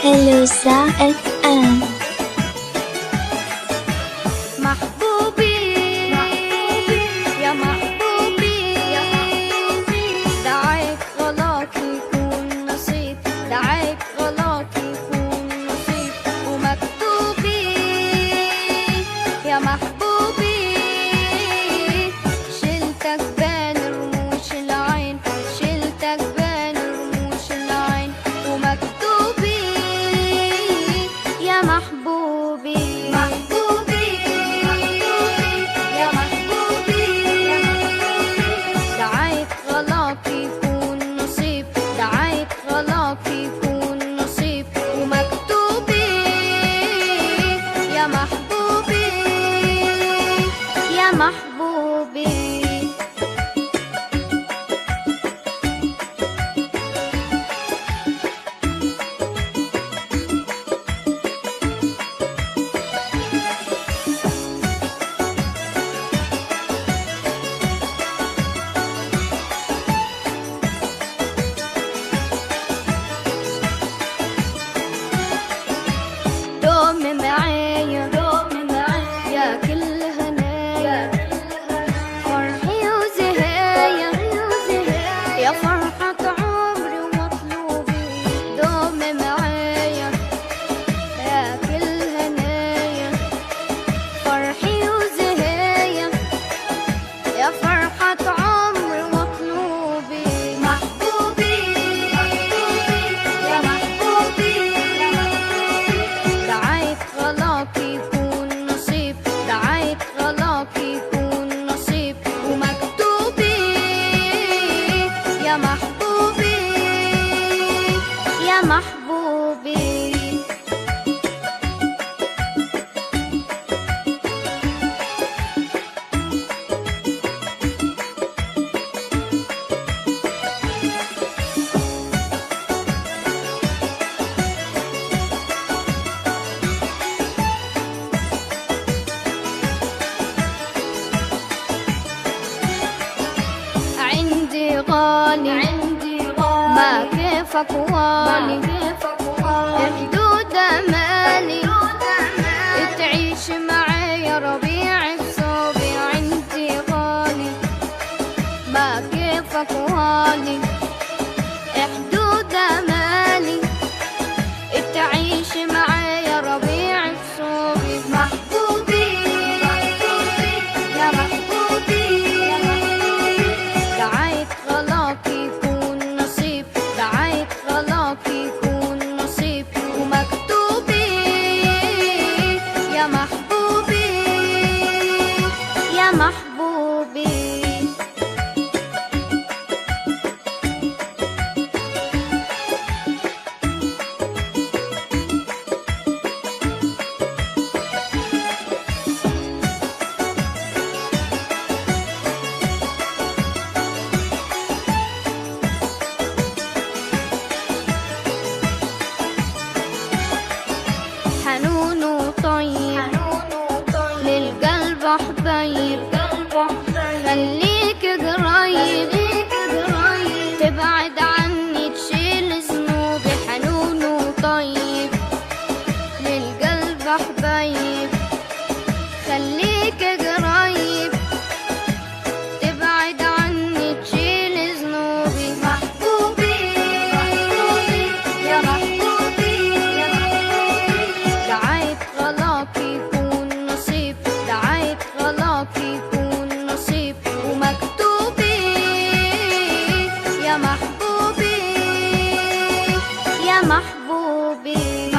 Elusa FM. محبوبي يا محبوبي دعيت غلاك يكون نصيب، دعيت غلاك يكون نصيب ومكتوبي يا محبوبي شلتك بين رموش العين، شلتك بين رموش العين ومكتوبي يا محبوبي دعيت غلاك يكون نصيب، دعيت غلاك يكون نصيب ومكتوبي يا محبوبي يا محبوبي. دوم معايا يا كل هنايا، فرحي وزهايا يا فرحة عمري ومطلوبي. دوم معايا يا كل هنايا، فرحي وزهايا يا فرحة عمري ومطلوبي. محبوبي يا محبوبي دعيت غلاك يكون نصيب، دعيت غلاك يكون نصيب ومكتوبي يا محبوبي يا محبوبي. عندي غالي ما كيفك والي، حدود امالي تعيش معايا ربيع الصوبي. عندي غالي ما كيفك والي، حدود امالي تعيش معايا ربيع الصوبي. محبوبي يا محبوبي دعيت غلاك يكون نصيب، دعيت غلاك يكون نصيب ومكتوبي يا محبوبي يا محبوبي. حنون وطيب للقلب حبيب، خليك قريب تبعد عني تشيل ذنوبي. حنون وطيب للقلب حبيب، خليك قريب تبعد عني تشيل ذنوبي. محبوبي يا محبوبي دعيت غلاك يكون نصيب، دعيت غلاك يكون نصيب ومكتوبي يا محبوبي يا محبوبي.